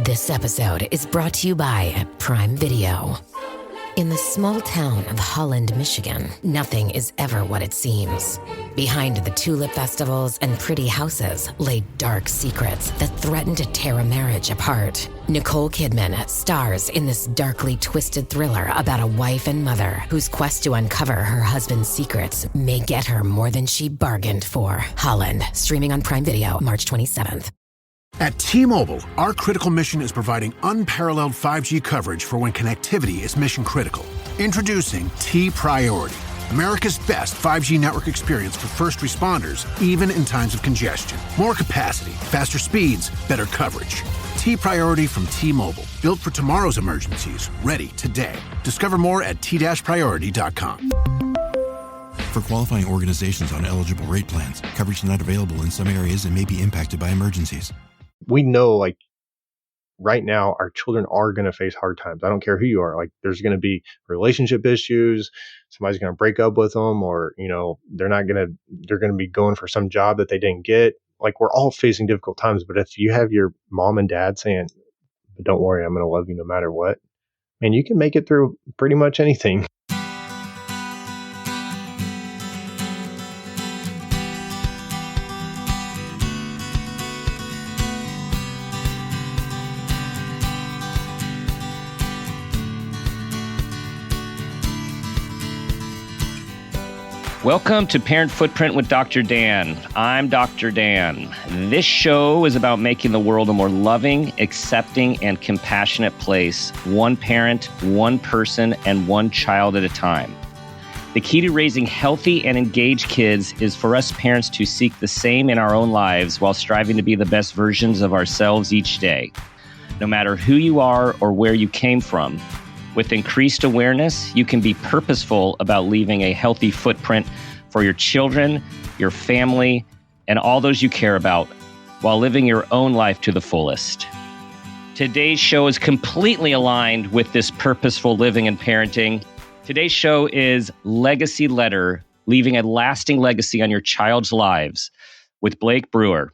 This episode is brought to you by Prime Video. In the small town of Holland, Michigan, nothing is ever what it seems. Behind the tulip festivals and pretty houses lay dark secrets that threaten to tear a marriage apart. Nicole Kidman stars in this darkly twisted thriller about a wife and mother whose quest to uncover her husband's secrets may get her more than she bargained for. Holland, streaming on Prime Video March 27th. At T-Mobile, our critical mission is providing unparalleled 5G coverage for when connectivity is mission critical. Introducing T-Priority, America's best 5G network experience for first responders, even in times of congestion. More capacity, faster speeds, better coverage. T-Priority from T-Mobile, built for tomorrow's emergencies, ready today. Discover more at t-priority.com. For qualifying organizations on eligible rate plans, coverage not available in some areas and may be impacted by emergencies. We know, like, right now, our children are going to face hard times. I don't care who you are. Like, there's going to be relationship issues. Somebody's going to break up with them, or, they're going to be going for some job that they didn't get. Like, we're all facing difficult times. But if you have your mom and dad saying, don't worry, I'm going to love you no matter what, man, you can make it through pretty much anything. Welcome to Parent Footprint with Dr. Dan. I'm Dr. Dan. This show is about making the world a more loving, accepting, and compassionate place, one parent, one person, and one child at a time. The key to raising healthy and engaged kids is for us parents to seek the same in our own lives while striving to be the best versions of ourselves each day, no matter who you are or where you came from. With increased awareness, you can be purposeful about leaving a healthy footprint for your children, your family, and all those you care about while living your own life to the fullest. Today's show is completely aligned with this purposeful living and parenting. Today's show is Legacy Letter, leaving a lasting legacy on your child's lives with Blake Brewer.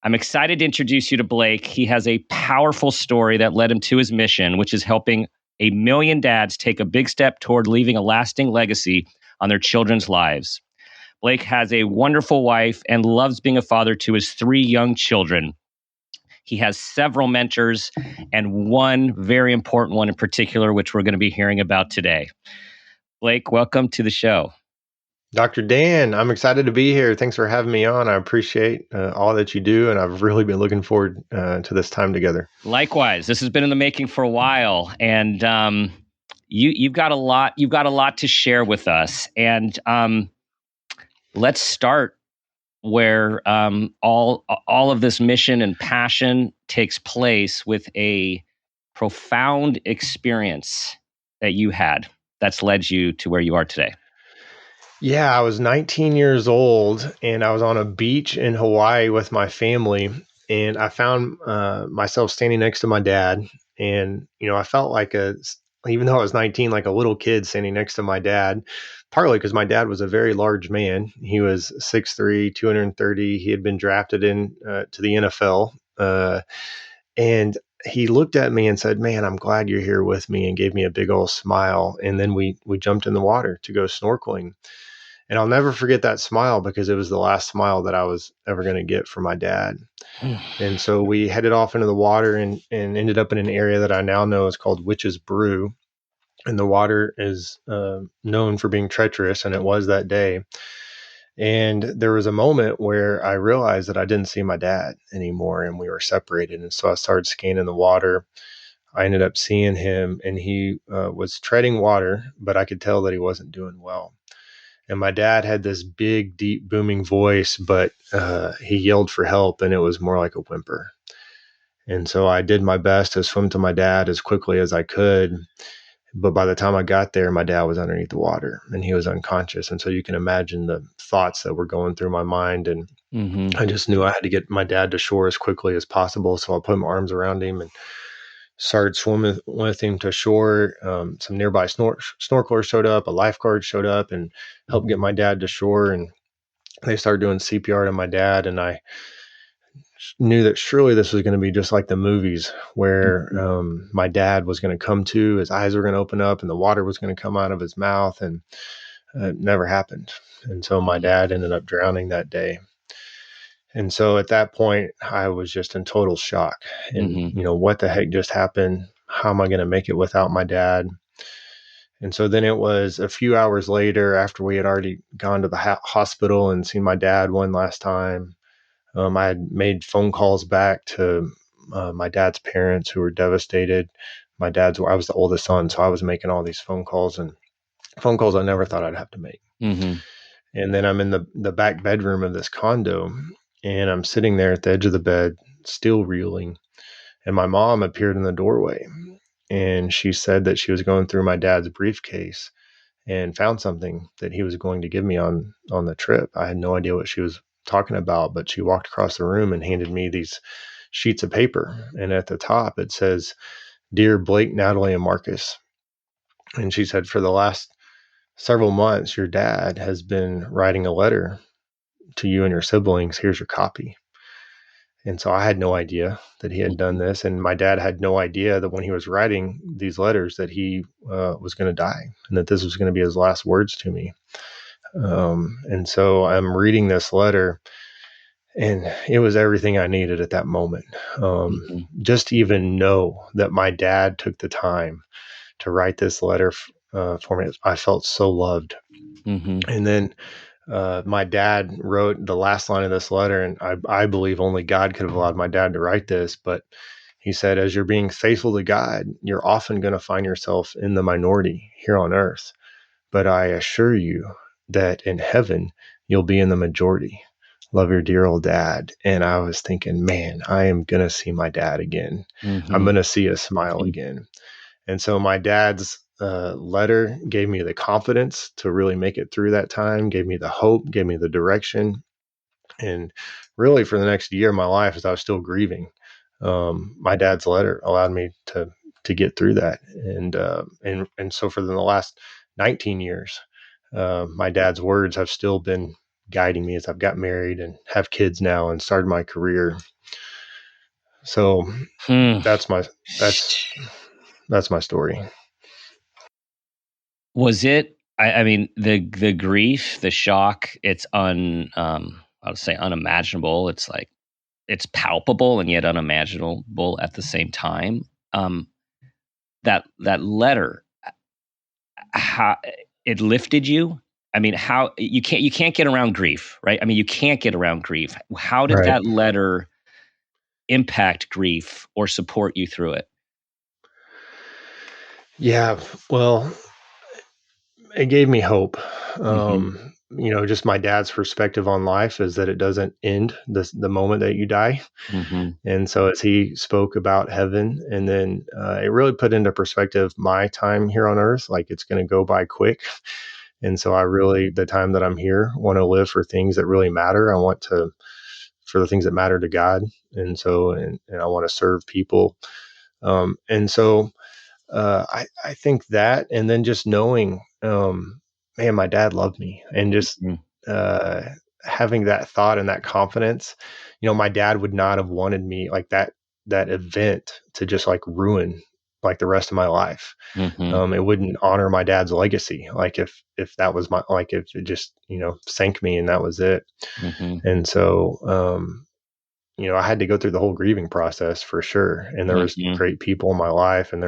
I'm excited to introduce you to Blake. He has a powerful story that led him to his mission, which is helping 1 million dads take a big step toward leaving a lasting legacy on their children's lives. Blake has a wonderful wife and loves being a father to his 3 young children. He has several mentors and one very important one in particular, which we're going to be hearing about today. Blake, welcome to the show. Dr. Dan, I'm excited to be here. Thanks for having me on. I appreciate all that you do, and I've really been looking forward to this time together. Likewise, this has been in the making for a while, and you've got a lot. You've got a lot to share with us, and let's start where all of this mission and passion takes place with a profound experience that you had that's led you to where you are today. Yeah, I was 19 years old, and I was on a beach in Hawaii with my family, and I found myself standing next to my dad. And, I felt like even though I was 19, like a little kid standing next to my dad, partly because my dad was a very large man. He was 6'3", 230. He had been drafted in to the NFL. And he looked at me and said, "Man, I'm glad you're here with me," and gave me a big old smile. And then we jumped in the water to go snorkeling. And I'll never forget that smile because it was the last smile that I was ever going to get from my dad. And so we headed off into the water and ended up in an area that I now know is called Witch's Brew. And the water is known for being treacherous, and it was that day. And there was a moment where I realized that I didn't see my dad anymore, and we were separated. And so I started scanning the water. I ended up seeing him, and he was treading water, but I could tell that he wasn't doing well. And my dad had this big, deep, booming voice, but he yelled for help, and it was more like a whimper. And so I did my best to swim to my dad as quickly as I could. But by the time I got there, my dad was underneath the water, and he was unconscious. And so you can imagine the thoughts that were going through my mind. And I just knew I had to get my dad to shore as quickly as possible. So I put my arms around him and started swimming with him to shore. Some nearby snorkelers showed up, a lifeguard showed up and helped get my dad to shore. And they started doing CPR to my dad. And I knew that surely this was going to be just like the movies where Mhm. my dad was going to come to, his eyes were going to open up and the water was going to come out of his mouth, and it never happened. And so my dad ended up drowning that day. And so at that point, I was just in total shock. And, Mhm. what the heck just happened? How am I going to make it without my dad? And so then it was a few hours later, after we had already gone to the hospital and seen my dad one last time. I had made phone calls back to my dad's parents, who were devastated. I was the oldest son, so I was making all these phone calls, and phone calls I never thought I'd have to make. Mhm. And then I'm in the back bedroom of this condo, and I'm sitting there at the edge of the bed, still reeling. And my mom appeared in the doorway, and she said that she was going through my dad's briefcase and found something that he was going to give me on the trip. I had no idea what she was talking about, but she walked across the room and handed me these sheets of paper. And at the top it says, "Dear Blake, Natalie, and Marcus." And she said, "For the last several months, your dad has been writing a letter to you and your siblings. Here's your copy." And so I had no idea that he had done this. And my dad had no idea that when he was writing these letters that he was going to die, and that this was going to be his last words to me. And so I'm reading this letter, and it was everything I needed at that moment. Mhm. Just to even know that my dad took the time to write this letter for me, I felt so loved. Mhm. And then my dad wrote the last line of this letter, and I believe only God could have allowed my dad to write this, but he said, "As you're being faithful to God, you're often going to find yourself in the minority here on earth. But I assure you that in heaven, you'll be in the majority. Love, your dear old dad." And I was thinking, man, I am going to see my dad again. I'm Mhm. going to see a smile Mhm. again. And so my dad's letter gave me the confidence to really make it through that time, gave me the hope, gave me the direction. And really, for the next year of my life, as I was still grieving, my dad's letter allowed me to get through that. And so for the last 19 years, my dad's words have still been guiding me as I've got married and have kids now and started my career. So Hmm. that's my that's that's my story. Was it? I mean, the grief, the shock. It's I would say unimaginable. It's like it's palpable and yet unimaginable at the same time. Um, that letter, how it lifted you. I mean, how you can't get around grief, right? I mean, you can't get around grief. How did Right. that letter impact grief or support you through it? Yeah. Well, it gave me hope. Mhm. Just my dad's perspective on life is that it doesn't end the moment that you die. Mhm. And so as he spoke about heaven, and then it really put into perspective my time here on earth, like it's going to go by quick. And so I really, the time that I'm here, want to live for things that really matter. I want to, for the things that matter to God. And I want to serve people. And so I think that, and then just knowing, man, my dad loved me, and just Mhm. uh, having that thought and that confidence. My dad would not have wanted me like that event to just like ruin like the rest of my life. Mhm. It wouldn't honor my dad's legacy. Like if that was my like if it just sank me and that was it. Mhm. And so I had to go through the whole grieving process for sure. And there was Mhm. great people in my life, and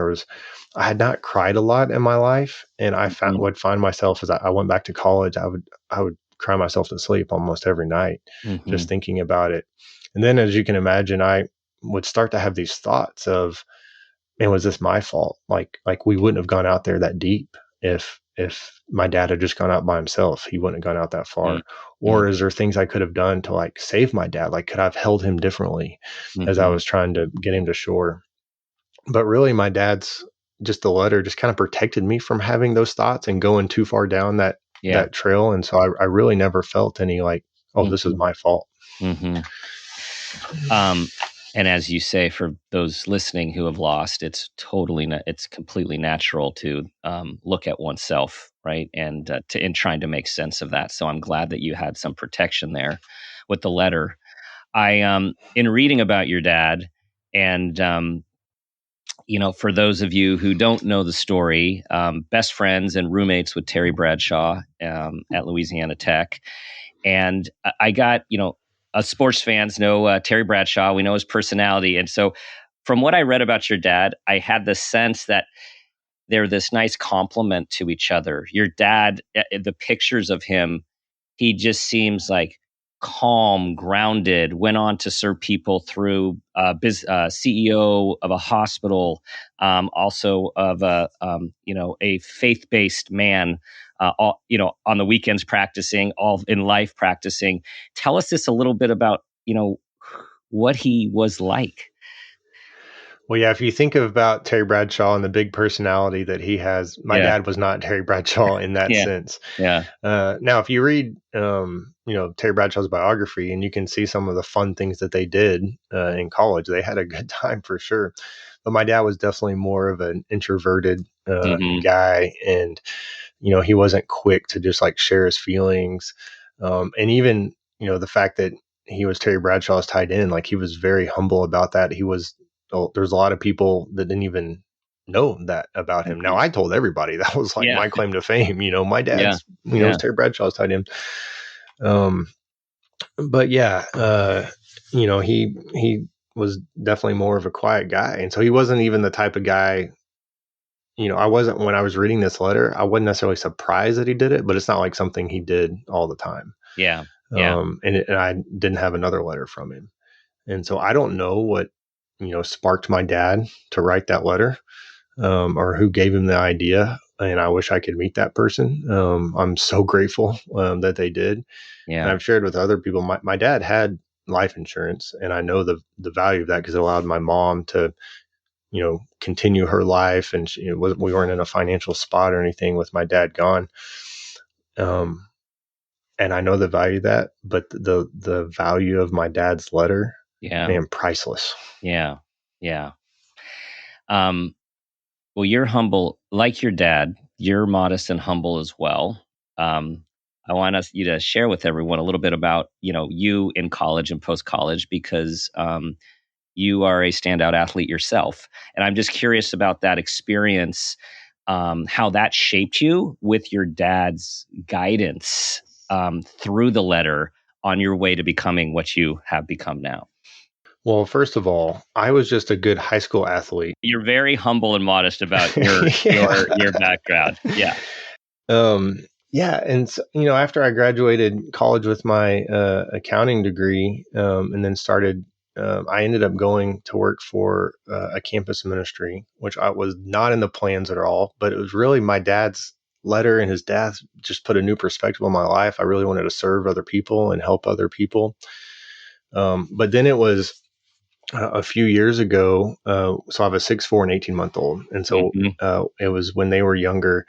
I had not cried a lot in my life, and Mhm. would find myself as I went back to college, I would cry myself to sleep almost every night, just Mhm. thinking about it. And then, as you can imagine, I would start to have these thoughts of, man, was this my fault? Like we wouldn't have gone out there that deep if my dad had just gone out by himself. He wouldn't have gone out that far. Mhm. Or is there things I could have done to like save my dad? Like could I have held him differently as I Mhm. was trying to get him to shore? But really, my dad's just the letter just kind of protected me from having those thoughts and going too far down Yeah. that trail. And so I really never felt any like, oh, this is Mhm. my fault. Mhm. Um, and as you say, for those listening who have lost, it's completely natural to look at oneself, right, and in trying to make sense of that. So I'm glad that you had some protection there with the letter. In reading about your dad, and for those of you who don't know the story, best friends and roommates with Terry Bradshaw at Louisiana Tech. And I got, us sports fans know Terry Bradshaw. We know his personality. And so from what I read about your dad, I had the sense that they're this nice complement to each other. Your dad, the pictures of him, he just seems like calm, grounded, went on to serve people through CEO of a hospital, also of a faith-based man, on the weekends practicing, all in life practicing. Tell us this a little bit about, what he was like. Well, yeah, if you think about Terry Bradshaw and the big personality that he has, my Yeah. dad was not Terry Bradshaw in that Yeah. sense. Yeah. Now, if you read, Terry Bradshaw's biography, and you can see some of the fun things that they did in college, they had a good time for sure. But my dad was definitely more of an introverted Mm-hmm. guy, and he wasn't quick to just like share his feelings, and even the fact that he was Terry Bradshaw's tight end, like he was very humble about that. There's a lot of people that didn't even know that about him. Now, Mm-hmm. I told everybody that was like Yeah. my claim to fame. My Yeah. dad's, Yeah. was Terry Bradshaw's tight end. But yeah, he was definitely more of a quiet guy, and so he wasn't even the type of guy. I wasn't when I was reading this letter. I wasn't necessarily surprised that he did it, but it's not like something he did all the time. Yeah. Yeah. And I didn't have another letter from him, and so I don't know what sparked my dad to write that letter, or who gave him the idea. And I wish I could meet that person. I'm so grateful that they did. And Yeah. I've shared with other people. My dad had life insurance, and I know the value of that because it allowed my mom to continue her life, and we weren't in a financial spot or anything with my dad gone. Um, and I know the value of that, but the value of my dad's letter, Yeah. man, priceless. Yeah. Yeah. Well, you're humble, like your dad. You're modest and humble as well. I want you to share with everyone a little bit about, you in college and post college, because you are a standout athlete yourself, and I'm just curious about that experience, how that shaped you with your dad's guidance through the letter on your way to becoming what you have become now. Well, first of all, I was just a good high school athlete. You're very humble and modest about your Yeah. your background. Yeah. Um, yeah. And, so, after I graduated college with my accounting degree, and then I ended up going to work for a campus ministry, which I was not in the plans at all, but it was really my dad's letter, and his death just put a new perspective on my life. I really wanted to serve other people and help other people. But then it was a few years ago. So I have a 6'4" and 18-month-old. And so Mm-hmm. it was when they were younger.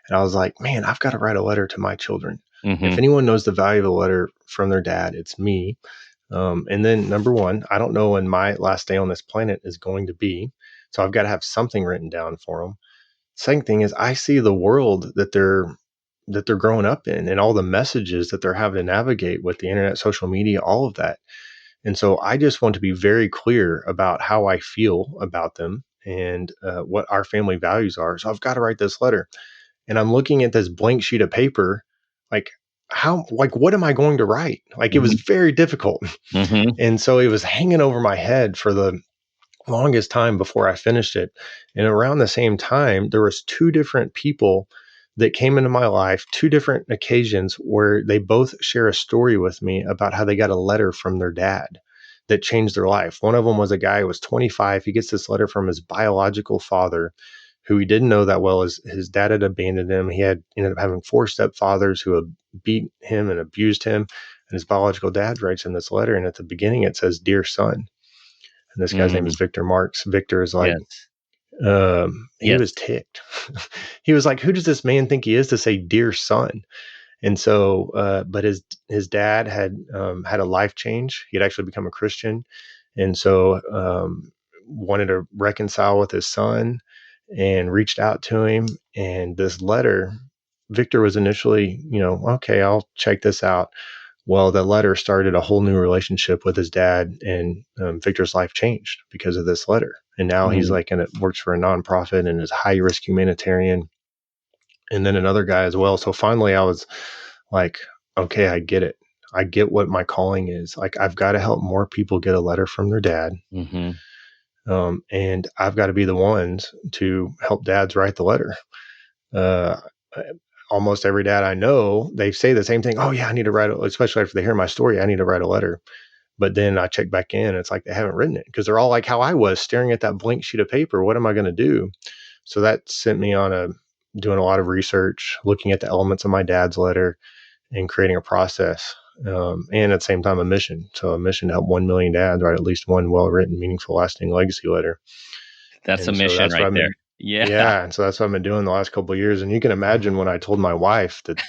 And I was like, man, I've got to write a letter to my children. If Mm-hmm. anyone knows the value of a letter from their dad, it's me. And then number one, I don't know when my last day on this planet is going to be. So I've got to have something written down for them. Second thing is I see the world that they're growing up in, and all the messages that they're having to navigate with the internet, social media, all of that. And so I just want to be very clear about how I feel about them, and what our family values are. So I've got to write this letter. And I'm looking at this blank sheet of paper, like, what am I going to write? Like, it was very difficult. Mm-hmm. And so it was hanging over my head for the longest time before I finished it. And around the same time, there was two different people that came into my life, two different occasions where they both share a story with me about how they got a letter from their dad that changed their life. One of them was a guy who was 25. He gets this letter from his biological father, who he didn't know that well. As his dad had abandoned him. He had ended up having four stepfathers who had beat him and abused him. And his biological dad writes him this letter. And at the beginning, it says, "Dear son." And this guy's name is Victor Marks. Victor is like, Yes. he was ticked. He was like, who does this man think he is to say "dear son"? And so, but his dad had a life change. He had actually become a Christian, and so wanted to reconcile with his son, and reached out to him. And this letter, Victor was initially, okay, I'll check this out. Well, that letter started a whole new relationship with his dad, and Victor's life changed because of this letter. And now he's like, and it works for a nonprofit and is a high risk humanitarian. And then another guy as well. So finally I was like, okay, I get it. I get what my calling is. Like, I've got to help more people get a letter from their dad. And I've got to be the ones to help dads write the letter. Uh, Almost every dad I know, they say the same thing. Oh yeah, I need to write, especially after they hear my story, I need to write a letter. But then I check back in, it's like they haven't written it because they're all like how I was, staring at that blank sheet of paper. What am I going to do? So that sent me on doing a lot of research, looking at the elements of my dad's letter and creating a process. And at the same time, a mission. So a mission to help 1 million dads write at least one well-written, meaningful, lasting legacy letter. That's a mission right there. Yeah. And so that's what I've been doing the last couple of years. And you can imagine when I told my wife that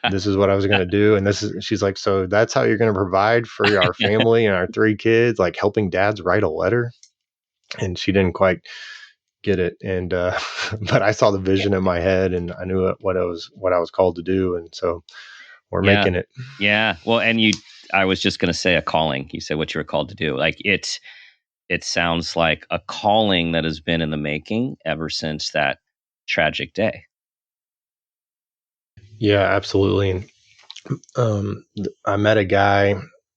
this is what I was going to do. And she's like, so that's how you're going to provide for our family and our 3 kids, like helping dads write a letter. And she didn't quite get it. And, but I saw the vision in my head and I knew what I was called to do. And so we're making it. Yeah. Well, and I was just going to say a calling. You said what you were called to do. Like it sounds like a calling that has been in the making ever since that tragic day. Yeah, absolutely. And I met a guy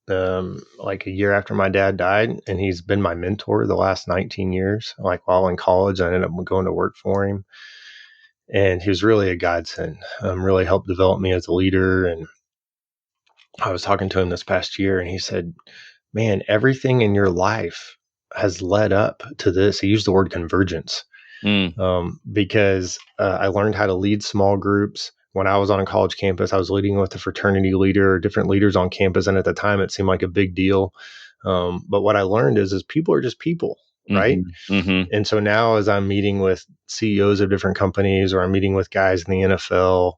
like a year after my dad died, and he's been my mentor the last 19 years. Like while in college, I ended up going to work for him, and he was really a godsend. Really helped develop me as a leader. And I was talking to him this past year, and he said, "Man, everything in your life has led up to this." He used the word convergence. Because I learned how to lead small groups. When I was on a college campus, I was leading with a fraternity leader or different leaders on campus. And at the time, it seemed like a big deal. But what I learned is people are just people, right? And so now as I'm meeting with CEOs of different companies, or I'm meeting with guys in the NFL,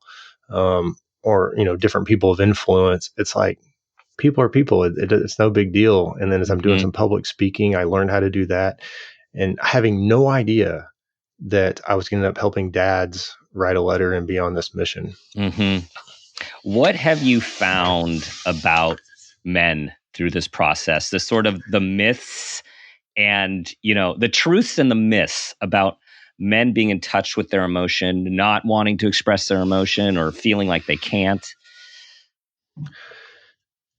or, different people of influence, it's like people are people. It's no big deal. And then as I'm doing some public speaking, I learned how to do that. And having no idea that I was going to end up helping dads write a letter and be on this mission. What have you found about men through this process? The sort of the myths and, the truths and the myths about men being in touch with their emotion, not wanting to express their emotion or feeling like they can't?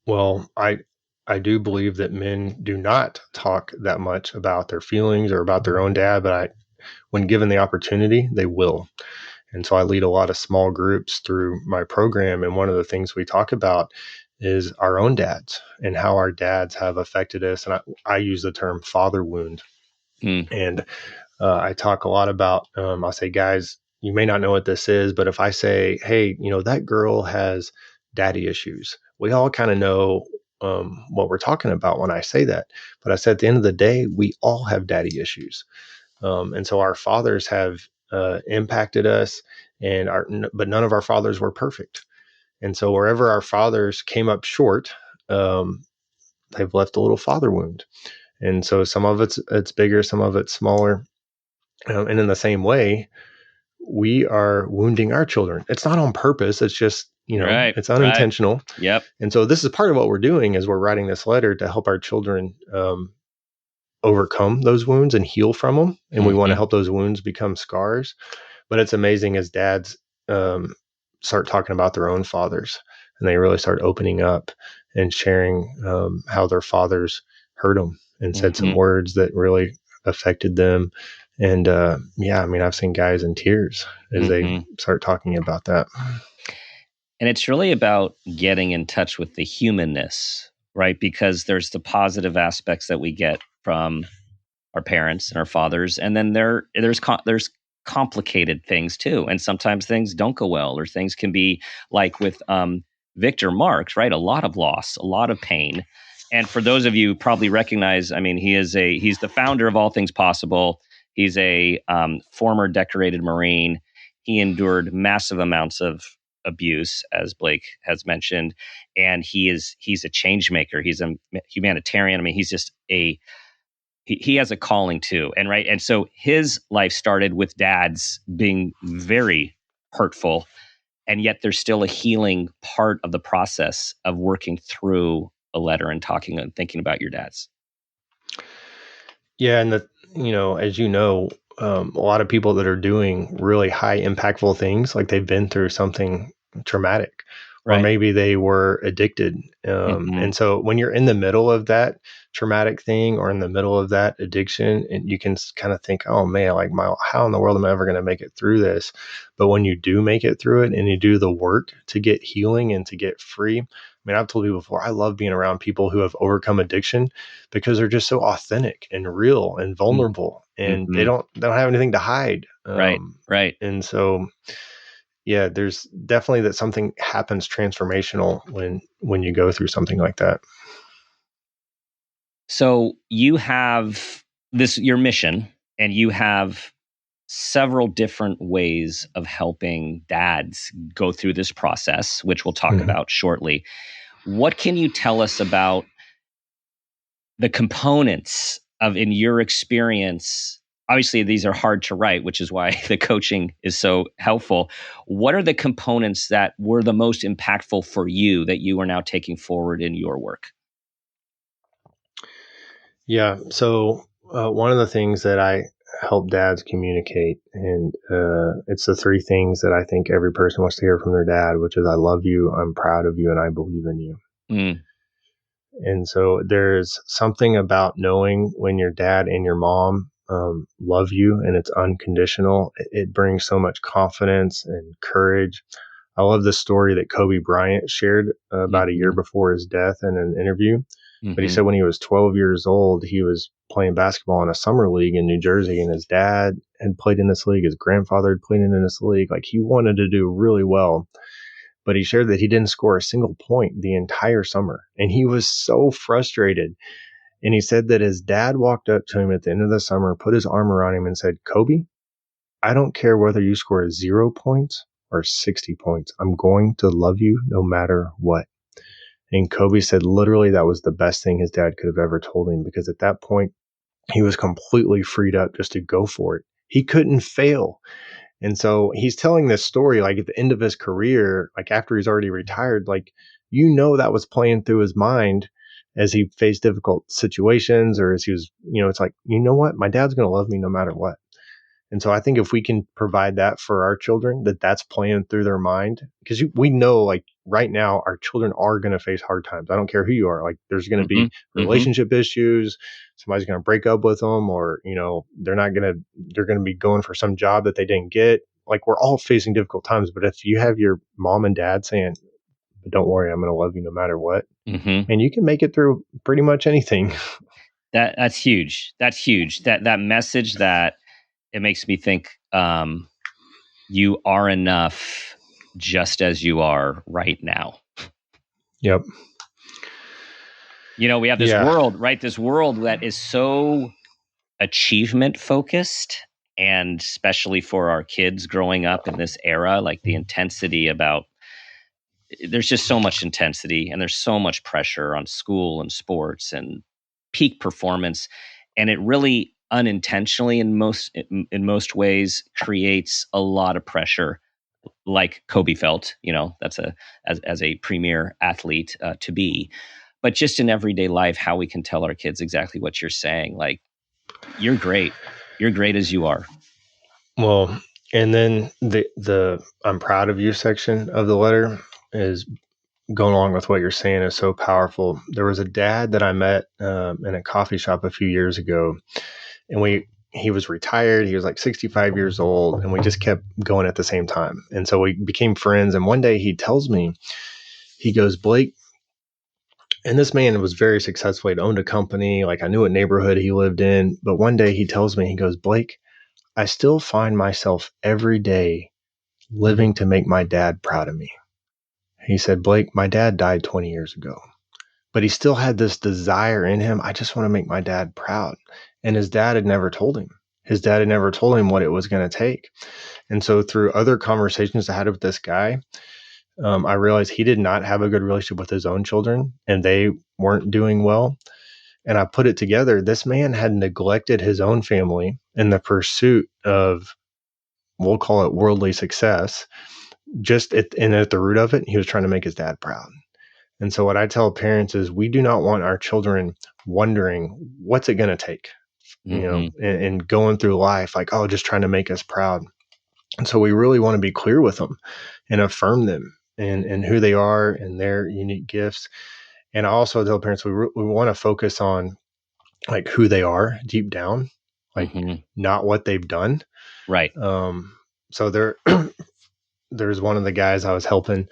Well, I do believe that men do not talk that much about their feelings or about their own dad, but when given the opportunity, they will. And so I lead a lot of small groups through my program. And one of the things we talk about is our own dads and how our dads have affected us. And I use the term father wound. And I talk a lot about, I'll say, guys, you may not know what this is, but if I say, hey, that girl has daddy issues, we all kind of know what we're talking about when I say that. But I said, at the end of the day, we all have daddy issues. And so our fathers have impacted us, but none of our fathers were perfect. And so wherever our fathers came up short, they've left a little father wound. And so some of it's bigger, some of it's smaller. And in the same way, we are wounding our children. It's not on purpose. It's just, it's unintentional. Right. Yep. And so this is part of what we're doing is we're writing this letter to help our children overcome those wounds and heal from them. And we want to help those wounds become scars. But it's amazing as dads start talking about their own fathers, and they really start opening up and sharing how their fathers hurt them and said some words that really affected them. And I've seen guys in tears as they start talking about that. And it's really about getting in touch with the humanness, right? Because there's the positive aspects that we get from our parents and our fathers, and then there's complicated things too, and sometimes things don't go well, or things can be like with Victor Marks, right? A lot of loss, a lot of pain. And for those of you who probably recognize, he's the founder of All Things Possible. He's a former decorated Marine. He endured massive amounts of abuse, as Blake has mentioned, and he's a change maker. He's a humanitarian. He's just he has a calling too. And so his life started with dads being very hurtful. and yet there's still a healing part of the process of working through a letter and talking and thinking about your dad's. Yeah, and as you know, a lot of people that are doing really high impactful things, like they've been through something traumatic, or Right. maybe they were addicted. And so when you're in the middle of that traumatic thing or in the middle of that addiction, and you can kind of think, oh man, like how in the world am I ever going to make it through this? But when you do make it through it and you do the work to get healing and to get free, I mean, I've told people before, I love being around people who have overcome addiction because they're just so authentic and real and vulnerable, and they don't have anything to hide. Right. And so, yeah, there's definitely that something happens transformational when you go through something like that. So you have your mission, and you have several different ways of helping dads go through this process, which we'll talk about shortly. What can you tell us about the components of, in your experience? Obviously, these are hard to write, which is why the coaching is so helpful. What are the components that were the most impactful for you that you are now taking forward in your work? Yeah. So one of the things that I help dads communicate, and it's the three things that I think every person wants to hear from their dad, which is I love you, I'm proud of you, and I believe in you. And so there's something about knowing when your dad and your mom love you and it's unconditional. It brings so much confidence and courage. I love the story that Kobe Bryant shared about a year before his death in an interview. But he said when he was 12 years old, he was playing basketball in a summer league in New Jersey, and his dad had played in this league. His grandfather had played in this league. Like, he wanted to do really well. But he shared that he didn't score a single point the entire summer. And he was so frustrated. And he said that his dad walked up to him at the end of the summer, put his arm around him and said, Kobe, I don't care whether you score 0 points or 60 points. I'm going to love you no matter what. And Kobe said literally that was the best thing his dad could have ever told him, because at that point, he was completely freed up just to go for it. He couldn't fail. And so he's telling this story like at the end of his career, like after he's already retired, like, that was playing through his mind as he faced difficult situations, or as he was, it's like, you know what? My dad's going to love me no matter what. And so I think if we can provide that for our children, that's playing through their mind, because we know, like, right now, our children are going to face hard times. I don't care who you are. Like, there's going to be relationship issues. Somebody's going to break up with them, or, they're going to be going for some job that they didn't get. Like, we're all facing difficult times. But if you have your mom and dad saying, but don't worry, I'm going to love you no matter what, and you can make it through pretty much anything. That's huge. That's huge. That message, that it makes me think, you are enough just as you are right now. Yep. We have this world, right? This world that is so achievement focused, and especially for our kids growing up in this era, like the intensity there's just so much intensity, and there's so much pressure on school and sports and peak performance. And it really unintentionally in most ways creates a lot of pressure, like Kobe felt, that's as a premier athlete to be. But just in everyday life, how we can tell our kids exactly what you're saying, like, you're great as you are. Well, and then the I'm proud of you section of the letter is going along with what you're saying is so powerful. There was a dad that I met in a coffee shop a few years ago, and he was retired. He was like 65 years old, and we just kept going at the same time. And so we became friends. And one day he tells me, he goes, Blake, and this man was very successful. He'd owned a company. Like, I knew what neighborhood he lived in. But one day he tells me, he goes, Blake, I still find myself every day living to make my dad proud of me. He said, Blake, my dad died 20 years ago, but he still had this desire in him. I just want to make my dad proud. And his dad had never told him. His dad had never told him what it was going to take. And so through other conversations I had with this guy, I realized he did not have a good relationship with his own children, and they weren't doing well. And I put it together. This man had neglected his own family in the pursuit of, we'll call it worldly success, at the root of it, he was trying to make his dad proud. And so what I tell parents is we do not want our children wondering what's it going to take, and going through life like, oh, just trying to make us proud. And so we really want to be clear with them and affirm them and who they are and their unique gifts. And I also tell parents we want to focus on like who they are deep down, like not what they've done. Right. So there's one of the guys I was helping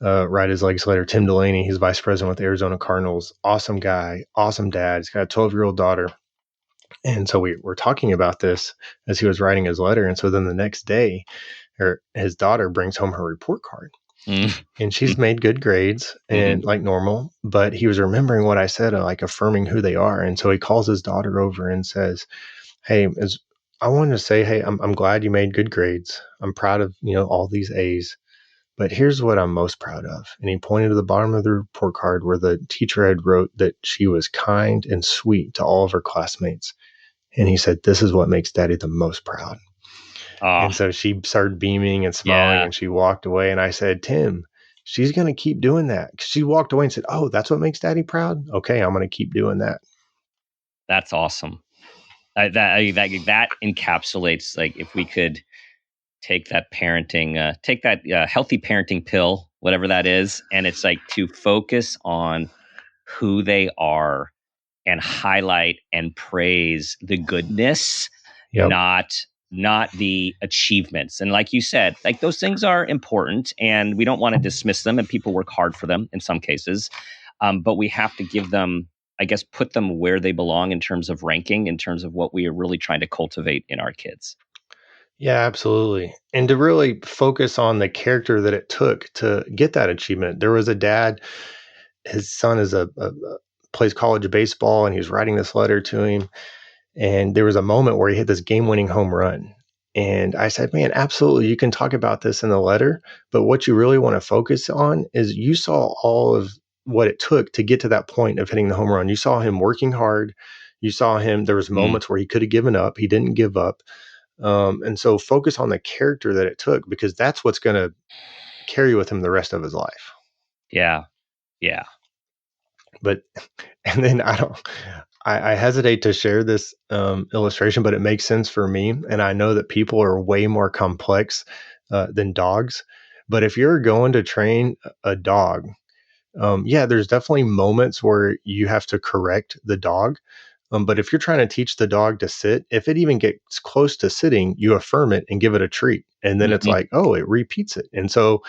write his legacy letter, Tim Delaney. He's vice president with the Arizona Cardinals. Awesome guy, awesome dad. He's got a 12-year-old daughter. And so we were talking about this as he was writing his letter. And so then the next day, his daughter brings home her report card. And she's made good grades and like normal, but he was remembering what I said, like affirming who they are. And so he calls his daughter over and says, hey, I wanted to say, hey, I'm glad you made good grades. I'm proud of, all these A's, but here's what I'm most proud of. And he pointed to the bottom of the report card where the teacher had wrote that she was kind and sweet to all of her classmates. And he said, this is what makes Daddy the most proud. And so she started beaming and smiling and she walked away. And I said, Tim, she's going to keep doing that. She walked away and said, oh, that's what makes Daddy proud. Okay, I'm going to keep doing that. That's awesome. That encapsulates, like, if we could take that parenting, healthy parenting pill, whatever that is. And it's like to focus on who they are and highlight and praise the goodness, not the achievements. And like you said, like those things are important and we don't want to dismiss them, and people work hard for them in some cases. But we have to give them, I guess, put them where they belong in terms of ranking, in terms of what we are really trying to cultivate in our kids. Yeah, absolutely. And to really focus on the character that it took to get that achievement. There was a dad, his son is plays college baseball, and he was writing this letter to him. And there was a moment where he hit this game-winning home run. And I said, man, absolutely, you can talk about this in the letter, but what you really want to focus on is you saw all of what it took to get to that point of hitting the home run. You saw him working hard. You saw him, there was moments where he could have given up. He didn't give up. And so focus on the character that it took, because that's what's going to carry with him the rest of his life. Yeah. Yeah. But, and then I hesitate to share this illustration, but it makes sense for me. And I know that people are way more complex than dogs. But if you're going to train a dog, there's definitely moments where you have to correct the dog. But if you're trying to teach the dog to sit, if it even gets close to sitting, you affirm it and give it a treat. And then it's like, oh, it repeats it. And so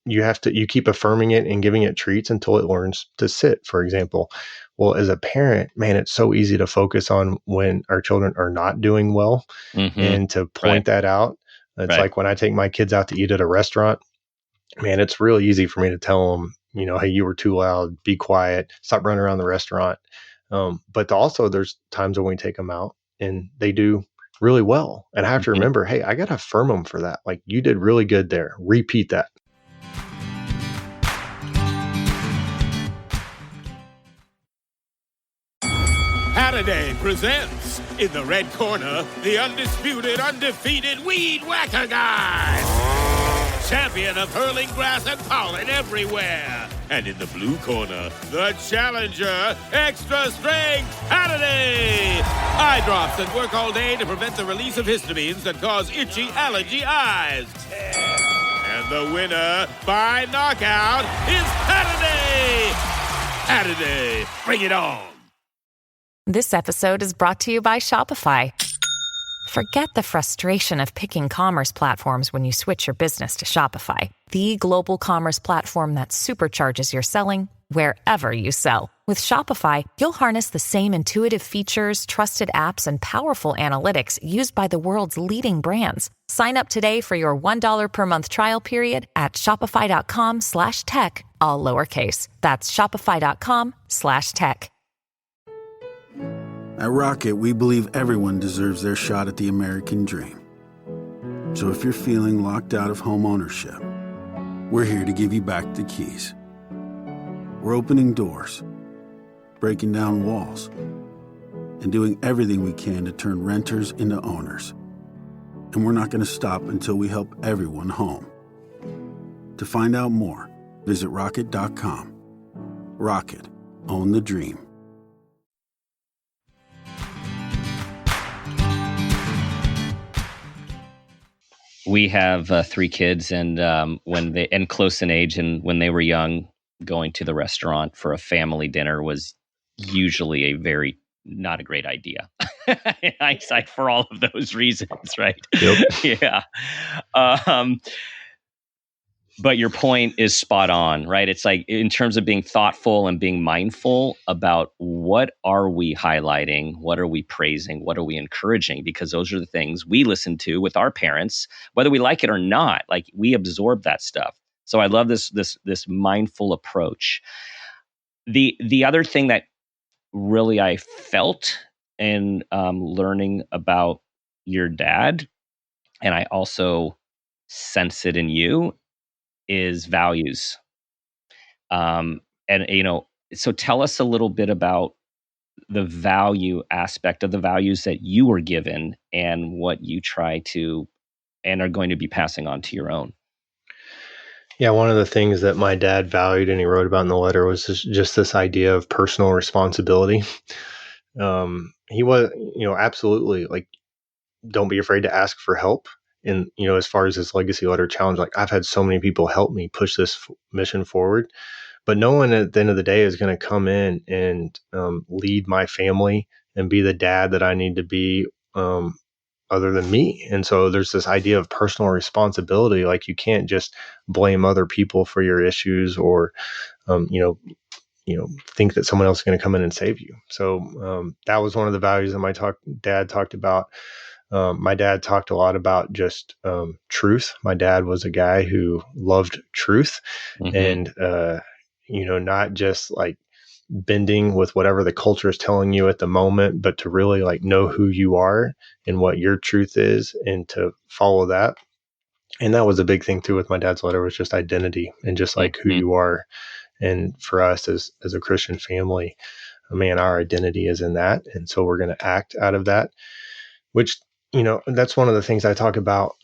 you keep affirming it and giving it treats until it learns to sit, for example. Well, as a parent, man, it's so easy to focus on when our children are not doing well and to point that out. It's like when I take my kids out to eat at a restaurant, man, it's really easy for me to tell them, hey, you were too loud, be quiet, stop running around the restaurant. But also there's times when we take them out and they do really well. And I have to remember, hey, I got to affirm them for that. Like, you did really good there. Repeat that. Saturday presents, in the red corner, the undisputed, undefeated Weed Whacker Guy. Champion of hurling grass and pollen everywhere. And in the blue corner, the challenger, extra strength Saturday. Eye drops that work all day to prevent the release of histamines that cause itchy allergy eyes. And the winner by knockout is Saturday. Saturday, bring it on. This episode is brought to you by Shopify. Forget the frustration of picking commerce platforms when you switch your business to Shopify, the global commerce platform that supercharges your selling wherever you sell. With Shopify, you'll harness the same intuitive features, trusted apps, and powerful analytics used by the world's leading brands. Sign up today for your $1 per month trial period at shopify.com/tech, all lowercase. That's shopify.com/tech. At Rocket, we believe everyone deserves their shot at the American dream. So if you're feeling locked out of home ownership, we're here to give you back the keys. We're opening doors, breaking down walls, and doing everything we can to turn renters into owners. And we're not going to stop until we help everyone home. To find out more, visit rocket.com. Rocket, own the dream. We have 3 kids, and when they and close in age, and when they were young, going to the restaurant for a family dinner was usually a very not a great idea. In hindsight, for all of those reasons, right? Yep. Yeah. Um, but your point is spot on, right? It's like in terms of being thoughtful and being mindful about what are we highlighting, what are we praising, what are we encouraging, because those are the things we listen to with our parents, whether we like it or not. Like, we absorb that stuff. So I love this mindful approach. The other thing that really I felt in learning about your dad, and I also sense it in you, is values. And so tell us a little bit about the value aspect of the values that you were given and what you try to and are going to be passing on to your own. Yeah, one of the things that my dad valued and he wrote about in the letter was just this idea of personal responsibility. He was, absolutely like, don't be afraid to ask for help. And, as far as this legacy letter challenge, like, I've had so many people help me push this mission forward, but no one at the end of the day is going to come in and lead my family and be the dad that I need to be, other than me. And so there's this idea of personal responsibility. Like, you can't just blame other people for your issues, or, think that someone else is going to come in and save you. So that was one of the values that my dad talked about. My dad talked a lot about just truth. My dad was a guy who loved truth, and, not just like bending with whatever the culture is telling you at the moment, but to really like know who you are and what your truth is and to follow that. And that was a big thing too with my dad's letter, was just identity and just like who you are. And for us as a Christian family, man, our identity is in that. And so we're going to act out of that, which, that's one of the things I talk about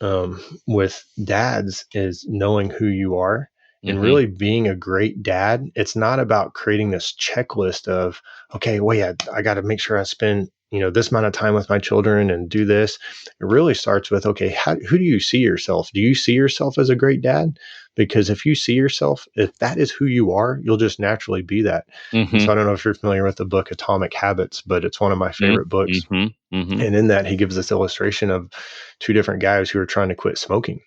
with dads, is knowing who you are and really being a great dad. It's not about creating this checklist of, okay, well, yeah, I got to make sure I spend, this amount of time with my children and do this. It really starts with, okay, who do you see yourself? Do you see yourself as a great dad? Because if you see yourself, if that is who you are, you'll just naturally be that. And so I don't know if you're familiar with the book Atomic Habits, but it's one of my favorite books. And in that, he gives this illustration of 2 different guys who are trying to quit smoking.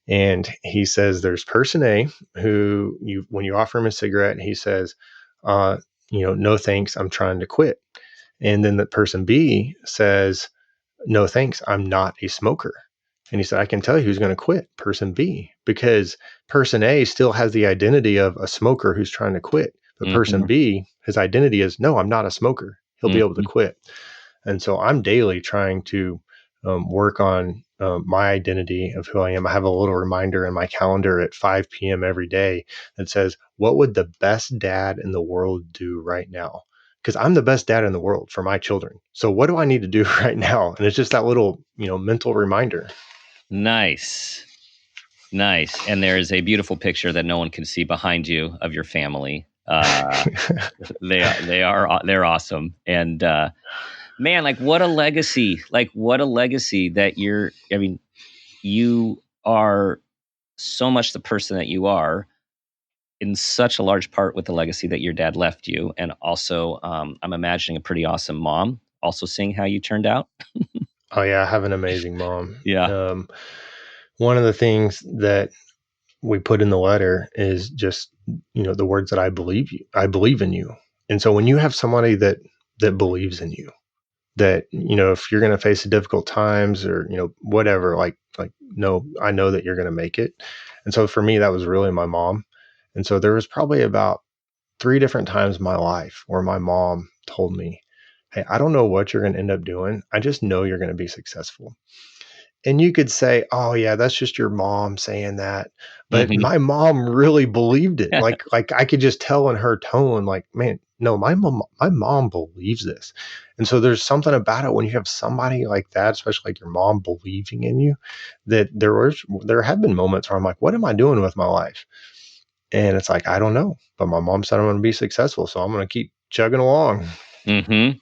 And he says there's person A who, when you offer him a cigarette, he says, no thanks, I'm trying to quit. And then the person B says, no thanks, I'm not a smoker. And he said, I can tell you who's going to quit, person B, because person A still has the identity of a smoker who's trying to quit. But person B, his identity is, no, I'm not a smoker. He'll be able to quit. And so I'm daily trying to work on my identity of who I am. I have a little reminder in my calendar at 5 p.m. every day that says, what would the best dad in the world do right now? Because I'm the best dad in the world for my children. So what do I need to do right now? And it's just that little, mental reminder. Nice. And there is a beautiful picture that no one can see behind you of your family. They're awesome. And man, like, what a legacy! That you are so much the person that you are, in such a large part with the legacy that your dad left you. And also, I'm imagining a pretty awesome mom, also seeing how you turned out. Oh yeah, I have an amazing mom. Yeah. One of the things that we put in the letter is just, the words that I believe in you. And so when you have somebody that believes in you, that, if you're going to face difficult times or, whatever, no, I know that you're going to make it. And so for me, that was really my mom. And so there was probably about 3 different times in my life where my mom told me, hey, I don't know what you're going to end up doing. I just know you're going to be successful. And you could say, "Oh, yeah, that's just your mom saying that." But Mhm. my mom really believed it. Like I could just tell in her tone, like, "Man, no, my mom believes this." And so there's something about it when you have somebody like that, especially like your mom believing in you, that there have been moments where I'm like, "What am I doing with my life?" And it's like, "I don't know, but my mom said I'm gonna be successful, so I'm gonna keep chugging along." Mhm.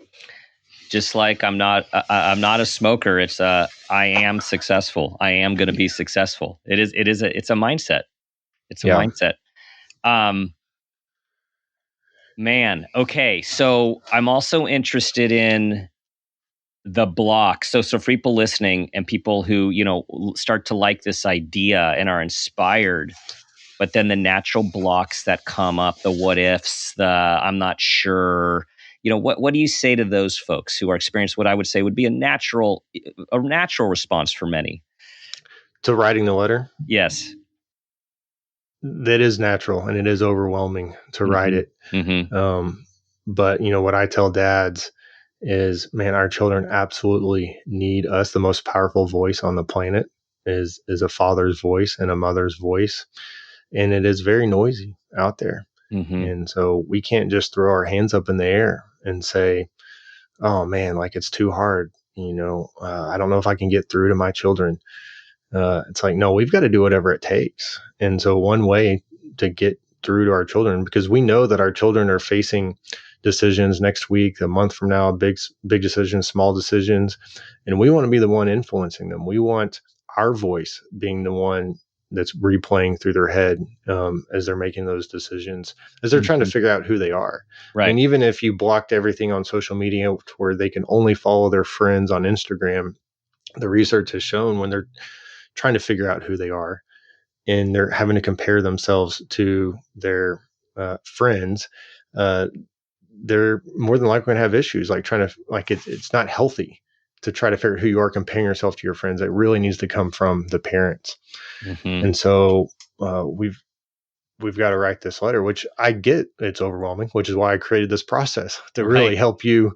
Just like I'm not a smoker. It's I am successful. I am going to be successful. It's a mindset. It's a Yeah. mindset. Um, man. Okay. So I'm also interested in the block. So for people listening and people who, start to like this idea and are inspired, but then the natural blocks that come up, the what ifs, the I'm not sure, what do you say to those folks who are experienced what I would say would be a natural response for many? To writing the letter, Yes. that is natural and it is overwhelming to write Hmm. it. Hmm. Um, but what I tell dads is, man, our children absolutely need us. The most powerful voice on the planet is a father's voice and a mother's voice, and it is very noisy out there. Hmm. And so we can't just throw our hands up in the air and say, "Oh man, like it's too hard." I don't know if I can get through to my children. It's like, no, we've got to do whatever it takes. And so, one way to get through to our children, because we know that our children are facing decisions next week, a month from now, big decisions, small decisions, and we want to be the one influencing them. We want our voice being the one that's replaying through their head as they're making those decisions, as they're trying to Hmm. figure out who they are. I Right. mean, even if you blocked everything on social media to where they can only follow their friends on Instagram, the research has shown when they're trying to figure out who they are and they're having to compare themselves to their friends, uh, they're more than likely going to have issues like trying to like it's not healthy to try to figure out who you are comparing yourself to your friends. It really needs to come from the parents. Hmm. And so we've got to write this letter, which I get it's overwhelming, which is why I created this process to Right. really help you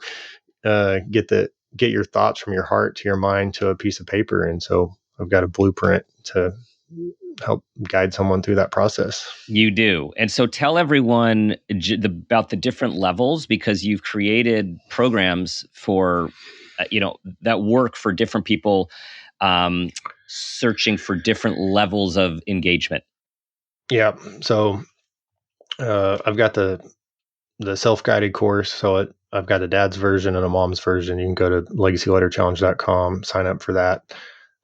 get your thoughts from your heart to your mind to a piece of paper. And so I've got a blueprint to help guide someone through that process. You do. And so tell everyone about the different levels, because you've created programs for, that work for different people, um, searching for different levels of engagement. Yeah. So I've got the self-guided course. So I've got a dad's version and a mom's version. You can go to legacyletterchallenge.com, sign up for that.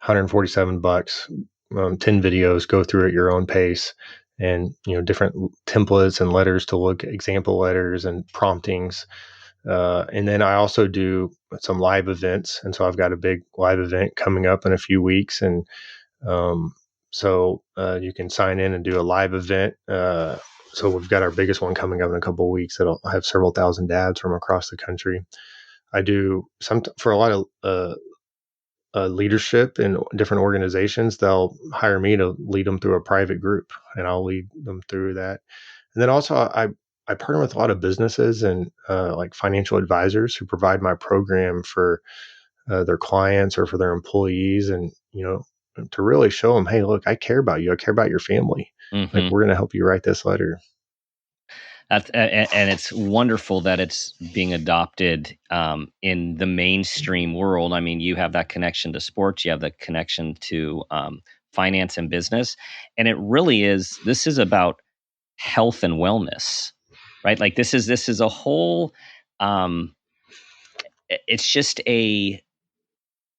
$147, 10 videos, go through at your own pace, and different templates and letters to look, example letters and promptings. And then I also do some live events, and so I've got a big live event coming up in a few weeks, and um, you can sign in and do a live event. So we've got our biggest one coming up in a couple of weeks that'll have several thousand dads from across the country. I do some for a lot of leadership in different organizations. They'll hire me to lead them through a private group, and I'll lead them through that. And then also I partner with a lot of businesses and like financial advisors who provide my program for their clients or for their employees, and to really show them, hey, look, I care about you. I care about your family. Like, Hmm. we're going to help you write this letter. And it's wonderful that it's being adopted in the mainstream world. I mean, you have that connection to sports, you have the connection to finance and business, and it really is. This is about health and wellness, right? Like this is a whole. Um, it's just a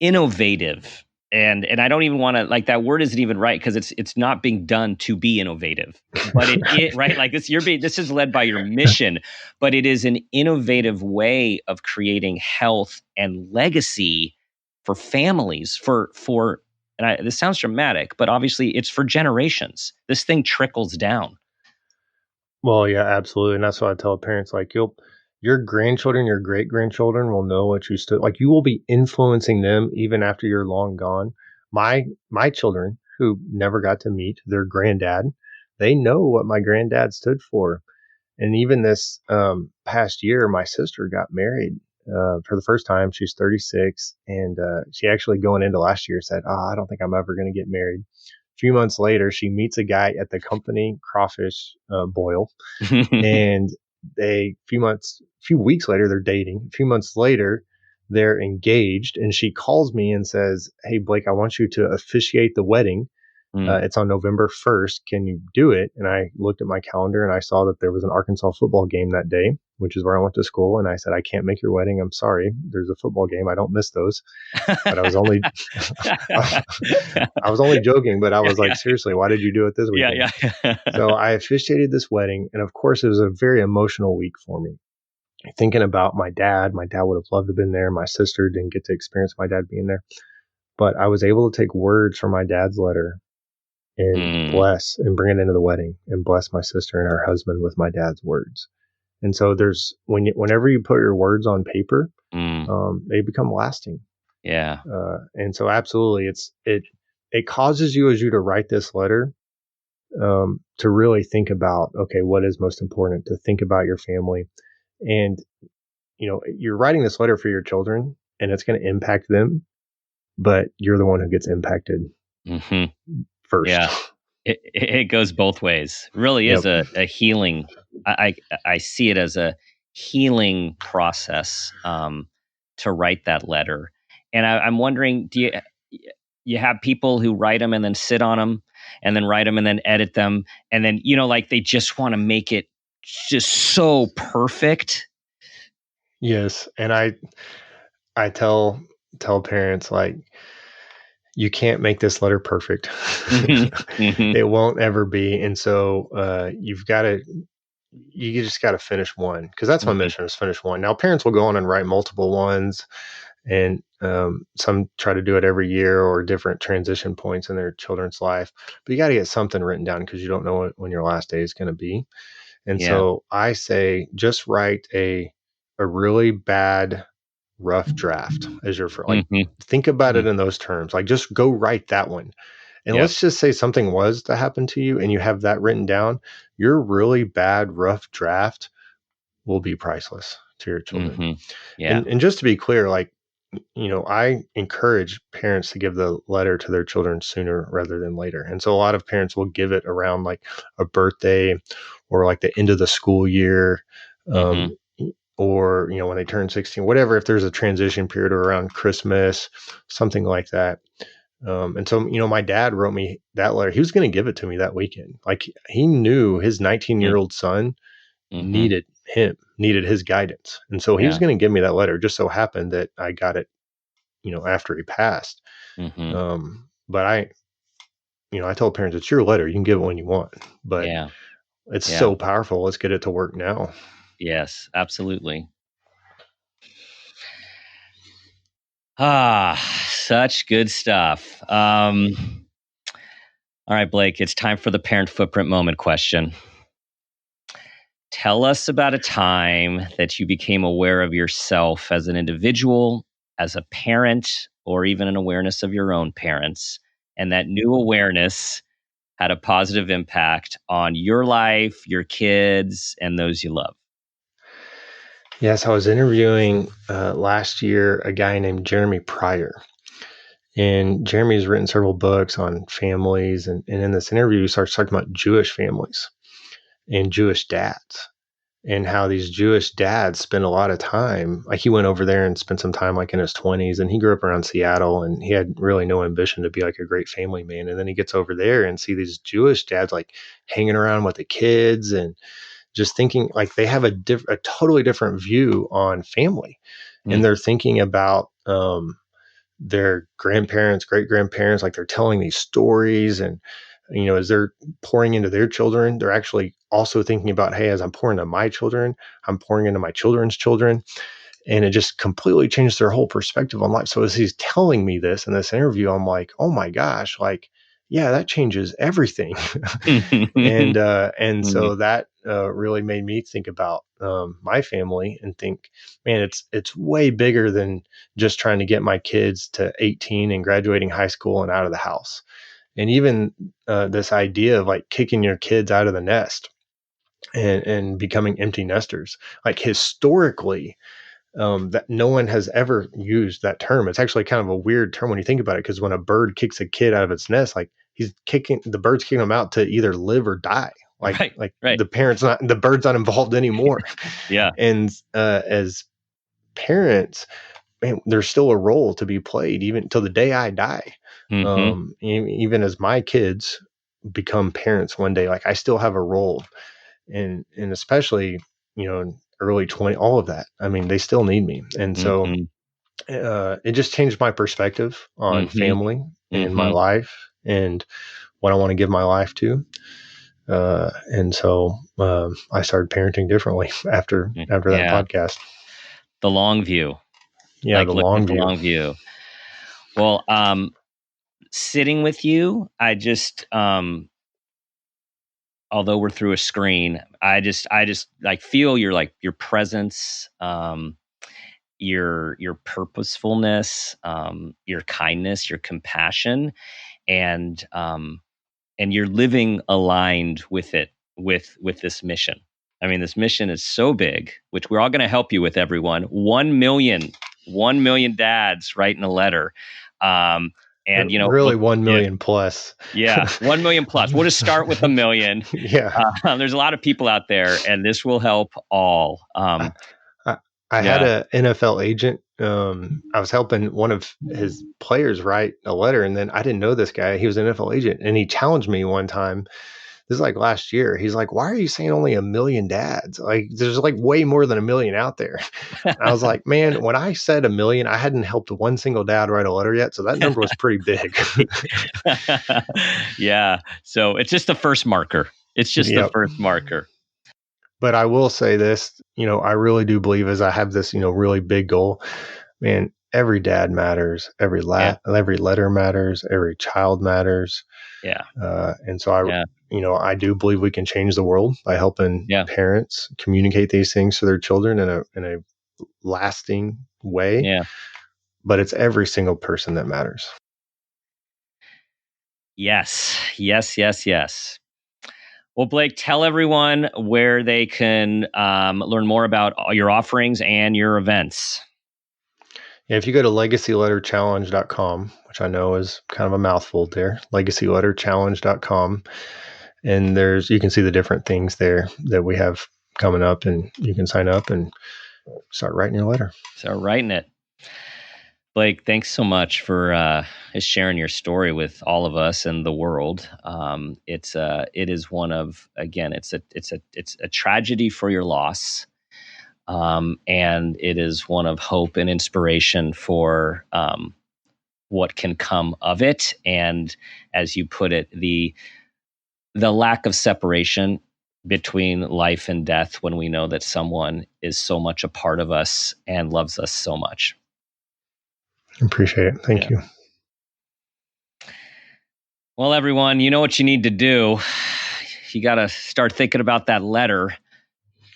innovative, and I don't even want to, like, that word isn't even right, because it's not being done to be innovative, but it right, like this is led by your mission, but it is an innovative way of creating health and legacy for families, for this sounds dramatic, but obviously it's for generations. This thing trickles down. Well, yeah, absolutely. And that's what I tell parents, like, your grandchildren, your great grandchildren will know what you stood like. You will be influencing them even after you're long gone. My children who never got to meet their granddad, they know what my granddad stood for. And even this past year, my sister got married, for the first time. She's 36, and she actually going into last year said, "Oh, I don't think I'm ever going to get married." A few months later, she meets a guy at the company crawfish boil, and few weeks later, they're dating. A few months later, they're engaged, and she calls me and says, "Hey, Blake, I want you to officiate the wedding. It's on November 1st. Can you do it?" And I looked at my calendar and I saw that there was an Arkansas football game that day, which is where I went to school. And I said, "I can't make your wedding. I'm sorry. There's a football game. I don't miss those." But I was only, I was only joking, but I was like, seriously, why did you do it this weekend? Yeah. So I officiated this wedding. And of course, it was a very emotional week for me. Thinking about my dad would have loved to have been there. My sister didn't get to experience my dad being there, but I was able to take words from my dad's letter and bless and bring it into the wedding and bless my sister and her husband with my dad's words. And so whenever you put your words on paper, they become lasting. Yeah. And so absolutely, it causes you as you to write this letter, to really think about, okay, what is most important, to think about your family. And, you're writing this letter for your children and it's going to impact them, but you're the one who gets impacted first. Yeah. It goes both ways. Really is a healing. I see it as a healing process to write that letter. And I'm wondering, do you have people who write them and then sit on them and then write them and then edit them and then like they just want to make it just so perfect? Yes, and I tell parents, like, you can't make this letter perfect. It won't ever be. And so you just got to finish one, because that's my mission, is finish one. Now, parents will go on and write multiple ones, and some try to do it every year or different transition points in their children's life. But you got to get something written down, because you don't know when your last day is going to be. And so I say, just write a really bad rough draft as your think about it in those terms. Like, just go write that one. And let's just say something was to happen to you and you have that written down. Your really bad rough draft will be priceless to your children. And just to be clear, like, I encourage parents to give the letter to their children sooner rather than later. And so a lot of parents will give it around like a birthday or like the end of the school year, or, when they turn 16, whatever, if there's a transition period, or around Christmas, something like that. And so, my dad wrote me that letter. He was going to give it to me that weekend. Like, he knew his 19-year-old son needed his guidance. And so he was going to give me that letter. Just so happened that I got it, after he passed. But I told parents, it's your letter. You can give it when you want, but it's so powerful. Let's get it to work now. Yes, absolutely. Such good stuff. All right, Blake, it's time for the parent footprint moment question. Tell us about a time that you became aware of yourself as an individual, as a parent, or even an awareness of your own parents, and that new awareness had a positive impact on your life, your kids, and those you love. Yes, I was interviewing last year a guy named Jeremy Pryor. And Jeremy's written several books on families. And in this interview, he starts talking about Jewish families and Jewish dads, and how these Jewish dads spend a lot of time. Like, he went over there and spent some time like in his 20s, and he grew up around Seattle, and he had really no ambition to be like a great family man. And then he gets over there and see these Jewish dads like hanging around with the kids and just thinking like they have a totally different view on family. And they're thinking about their grandparents, great grandparents, like they're telling these stories. And, as they're pouring into their children, they're actually also thinking about, hey, as I'm pouring into my children, I'm pouring into my children's children. And it just completely changed their whole perspective on life. So as he's telling me this in this interview, I'm like, oh my gosh, like, yeah, that changes everything. And so that really made me think about my family and think, man, it's way bigger than just trying to get my kids to 18 and graduating high school and out of the house. And even this idea of like kicking your kids out of the nest and becoming empty nesters. Like, historically, that no one has ever used that term. It's actually kind of a weird term when you think about it, because when a bird kicks a kid out of its nest, like the bird's kicking them out to either live or die. Like Right. the bird's not involved anymore. Yeah. And as parents, man, there's still a role to be played even till the day I die. Even as my kids become parents one day, like I still have a role, and especially, in early 20, all of that. I mean, they still need me. And so it just changed my perspective on family and my life and what I want to give my life to. And so I started parenting differently after that podcast. The long view. Yeah, like the long view. Well, sitting with you, I just although we're through a screen, I just like feel your presence, your purposefulness, your kindness, your compassion, and you're living aligned with it, with this mission. I mean, this mission is so big, which we're all going to help you with, everyone. 1 million dads writing a letter. And really 1 million plus. Yeah, 1 million plus. We'll just start with 1 million. Yeah. There's a lot of people out there, and this will help all. I had an NFL agent. I was helping one of his players write a letter, and then I didn't know this guy. He was an NFL agent, and he challenged me one time. This is like last year. He's like, "Why are you saying only 1 million dads? Like, there's like way more than 1 million out there." And I was like, "Man, when I said 1 million, I hadn't helped one single dad write a letter yet, so that number was pretty big." Yeah. So it's just the first marker. It's just the first marker. But I will say this, I really do believe, as I have this, really big goal, man, every dad matters. Every letter matters. Every child matters. Yeah. And so I do believe we can change the world by helping parents communicate these things to their children in a lasting way. Yeah. But it's every single person that matters. Yes. Well, Blake, tell everyone where they can learn more about all your offerings and your events. Yeah, if you go to legacyletterchallenge.com, which I know is kind of a mouthful there, legacyletterchallenge.com, and you can see the different things there that we have coming up, and you can sign up and start writing your letter. Start writing it. Blake, thanks so much for sharing your story with all of us and the world. It is one of, again, it's a tragedy for your loss. And it is one of hope and inspiration for what can come of it. And as you put it, the lack of separation between life and death when we know that someone is so much a part of us and loves us so much. Appreciate it. Thank you. Well, everyone, you know what you need to do. You got to start thinking about that letter.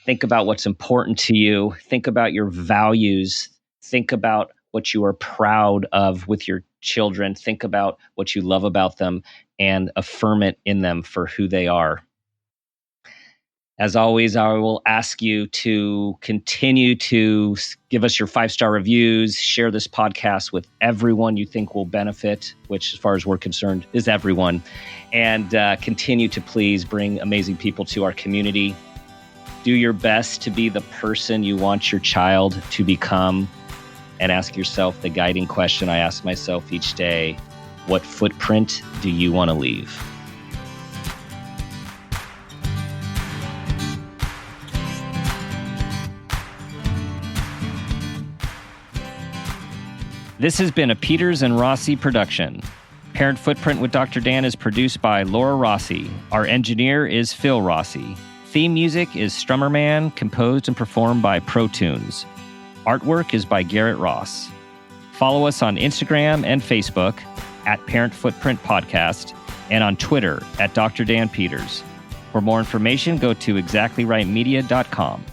Think about what's important to you. Think about your values. Think about what you are proud of with your children. Think about what you love about them and affirm it in them for who they are. As always, I will ask you to continue to give us your 5-star reviews, share this podcast with everyone you think will benefit, which as far as we're concerned is everyone, and continue to please bring amazing people to our community. Do your best to be the person you want your child to become, and ask yourself the guiding question I ask myself each day: what footprint do you want to leave? This has been a Peters and Rossi production. Parent Footprint with Dr. Dan is produced by Laura Rossi. Our engineer is Phil Rossi. Theme music is Strummer Man, composed and performed by Pro Tunes. Artwork is by Garrett Ross. Follow us on Instagram and Facebook at Parent Footprint Podcast, and on Twitter at Dr. Dan Peters. For more information, go to exactlyrightmedia.com.